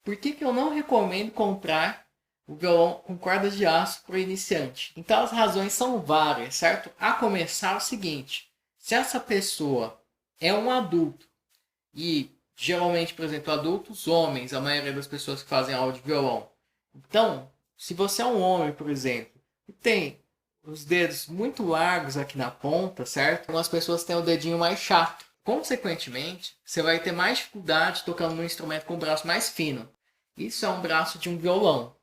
Por que que eu não recomendo comprar o violão com cordas de aço para o iniciante? Então as razões são várias, certo? A começar é o seguinte: se essa pessoa é um adulto e geralmente, por exemplo, adultos homens, a maioria das pessoas que fazem aula de violão. Então, se você é um homem, por exemplo, e tem os dedos muito largos aqui na ponta, certo? Algumas pessoas têm o dedinho mais chato. Consequentemente, você vai ter mais dificuldade tocando num instrumento com o braço mais fino. Isso é um braço de um violão.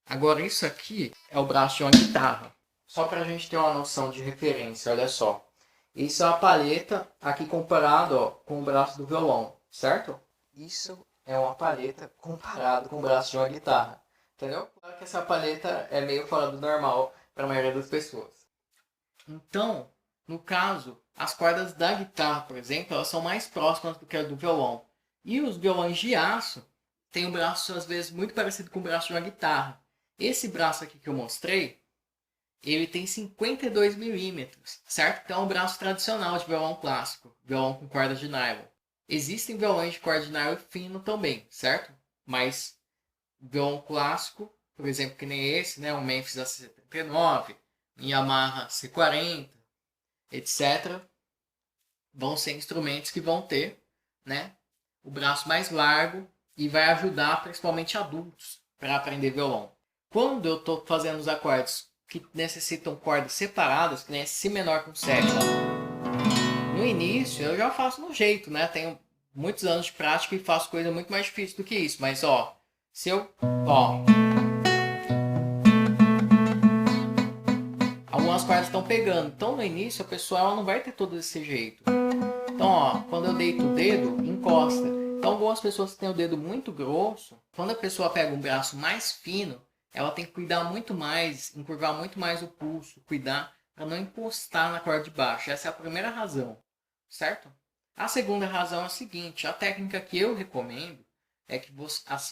Agora, isso aqui é o braço de uma guitarra. Só para a gente ter uma noção de referência, olha só. Isso é a palheta aqui comparado ó, com o braço do violão, certo? Isso é uma palheta comparado com o braço de uma guitarra. Entendeu? Claro que essa palheta é meio fora do normal para a maioria das pessoas. Então, no caso, as cordas da guitarra, por exemplo, elas são mais próximas do que a do violão. E os violões de aço têm um braço, às vezes, muito parecido com o braço de uma guitarra. Esse braço aqui que eu mostrei, ele tem 52 milímetros, certo? Então é um braço tradicional de violão clássico, violão com corda de nylon. Existem violões de corda de nylon fino também, certo? Mas violão clássico, por exemplo, que nem esse, né? Um Memphis A79, um Yamaha C40, etc. Vão ser instrumentos que vão ter, né? O braço mais largo e vai ajudar principalmente adultos para aprender violão. Quando eu estou fazendo os acordes que necessitam cordas separadas, que nem esse Si menor com sétima, no início eu já faço no jeito, né? Tenho muitos anos de prática e faço coisa muito mais difícil do que isso. Mas ó, se eu, ó, algumas cordas estão pegando. Então no início a pessoa ela não vai ter todo esse jeito. Então ó, quando eu deito o dedo, encosta. Então algumas pessoas que têm o dedo muito grosso, quando a pessoa pega um braço mais fino, ela tem que cuidar muito mais, encurvar muito mais o pulso, cuidar para não encostar na corda de baixo. Essa é a primeira razão, certo? A segunda razão é a seguinte: a técnica que eu recomendo é que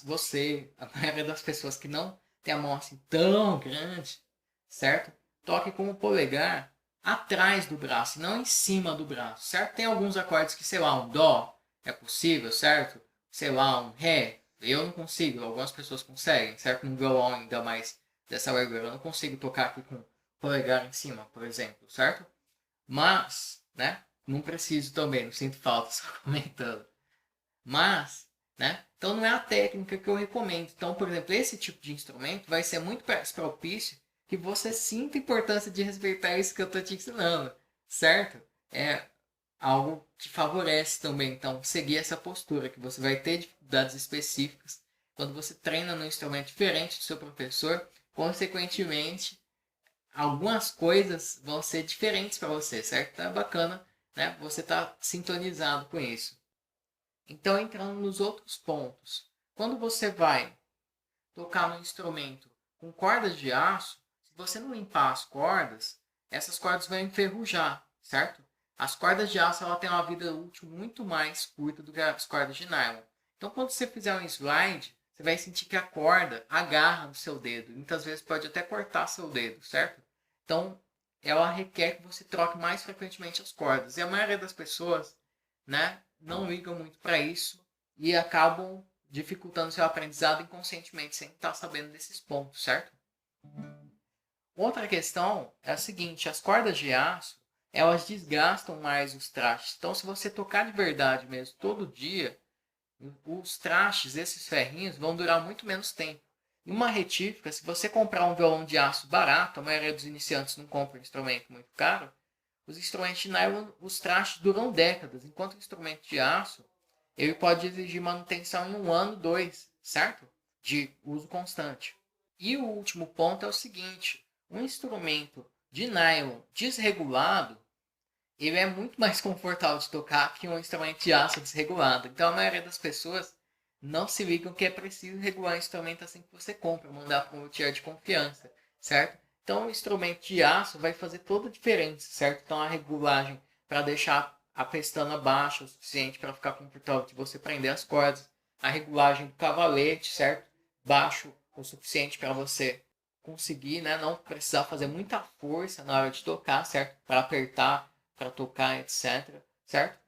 você, a maioria das pessoas que não tem a mão assim tão grande, certo? Toque com o polegar atrás do braço, não em cima do braço, certo? Tem alguns acordes que, sei lá, um dó é possível, certo? Sei lá, um ré, eu não consigo, algumas pessoas conseguem, certo? No violão ainda mais dessa largura, eu não consigo tocar aqui com o polegar em cima, por exemplo, certo? Mas, né? Não preciso também, não sinto falta, só comentando. Mas, né? Então não é a técnica que eu recomendo. Então, por exemplo, esse tipo de instrumento vai ser muito mais propício que você sinta a importância de respeitar isso que eu estou te ensinando, certo? É algo que favorece também, então, seguir essa postura, que você vai ter dificuldades específicas quando você treina num instrumento diferente do seu professor, consequentemente, algumas coisas vão ser diferentes para você, certo? Então é bacana, né? Você tá sintonizado com isso. Então, entrando nos outros pontos, quando você vai tocar no instrumento com cordas de aço, se você não limpar as cordas, essas cordas vão enferrujar, certo? As cordas de aço ela tem uma vida útil muito mais curta do que as cordas de nylon. Então, quando você fizer um slide, você vai sentir que a corda agarra no seu dedo. Muitas vezes pode até cortar seu dedo, certo? Então, ela requer que você troque mais frequentemente as cordas. E a maioria das pessoas, né, não ligam muito para isso e acabam dificultando seu aprendizado inconscientemente sem estar sabendo desses pontos, certo? Outra questão é a seguinte: as cordas de aço elas desgastam mais os trastes. Então, se você tocar de verdade mesmo todo dia, os trastes, esses ferrinhos, vão durar muito menos tempo. E uma retífica, se você comprar um violão de aço barato, a maioria dos iniciantes não compra um instrumento muito caro, os instrumentos de nylon, os trastes duram décadas, enquanto o instrumento de aço, ele pode exigir manutenção em um ano, dois, certo? De uso constante. E o último ponto é o seguinte: um instrumento de nylon desregulado, ele é muito mais confortável de tocar que um instrumento de aço desregulado. Então a maioria das pessoas não se ligam que é preciso regular o instrumento assim que você compra, mandar para um luthier de confiança, certo? Então o instrumento de aço vai fazer toda a diferença, certo? Então a regulagem para deixar a pestana baixa o suficiente para ficar confortável de você prender as cordas, a regulagem do cavalete, certo? Baixo o suficiente para você conseguir, né, não precisar fazer muita força na hora de tocar, certo? Para apertar, para tocar, etc, certo?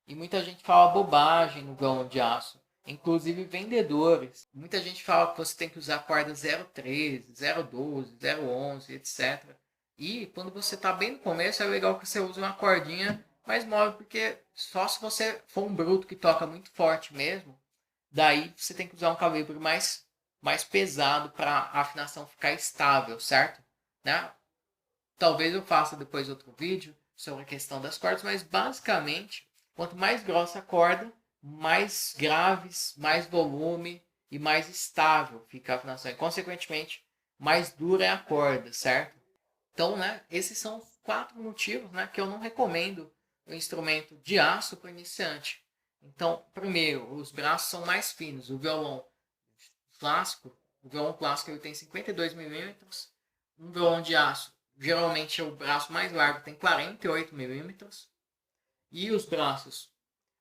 E muita gente fala bobagem no violão de aço. inclusive vendedores. Muita gente fala que você tem que usar corda 013, 012, 011, etc. E quando você está bem no começo, é legal que você use uma cordinha mais móvel, porque só se você for um bruto que toca muito forte mesmo, daí você tem que usar um calibre mais pesado para a afinação ficar estável, certo? Né? Talvez eu faça depois outro vídeo sobre a questão das cordas, mas basicamente, quanto mais grossa a corda, mais graves, mais volume e mais estável fica a afinação. E, consequentemente, mais dura é a corda, certo? Então, né, esses são os 4 motivos, né, que eu não recomendo o instrumento de aço para iniciante. Então, primeiro, os braços são mais finos. O violão clássico ele tem 52 milímetros. Um violão de aço, geralmente o braço mais largo tem 48 milímetros. E os braços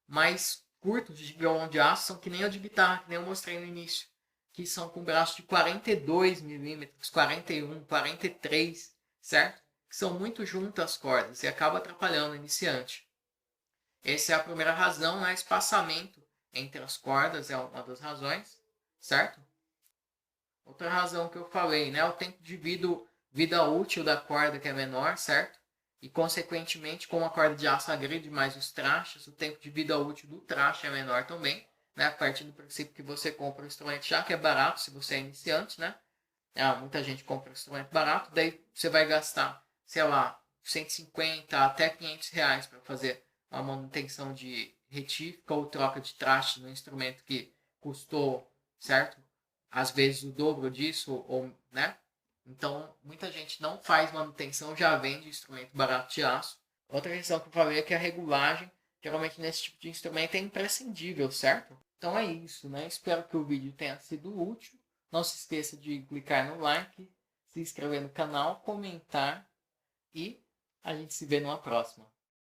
mais curtos de violão de aço são que nem o de guitarra, que nem eu mostrei no início, que são com braço de 42 milímetros, 41, 43, certo? Que são muito juntas as cordas e acaba atrapalhando o iniciante. Essa é a primeira razão, né? Espaçamento entre as cordas é uma das razões, certo? Outra razão que eu falei, né? O tempo de vida útil da corda que é menor, certo? E, consequentemente, como a corda de aço agride mais os trastes, o tempo de vida útil do traste é menor também, né? A partir do princípio que você compra um instrumento já que é barato, se você é iniciante, né? Muita gente compra um instrumento barato, daí você vai gastar, sei lá, 150 até 500 reais para fazer uma manutenção de retífica ou troca de traste no instrumento que custou, certo? Às vezes o dobro disso, ou, né? Então, muita gente não faz manutenção, já vende instrumento barato de aço. Outra questão que eu falei é que a regulagem, geralmente nesse tipo de instrumento, é imprescindível, certo? Então é isso, né? Espero que o vídeo tenha sido útil. Não se esqueça de clicar no like, se inscrever no canal, comentar e a gente se vê numa próxima.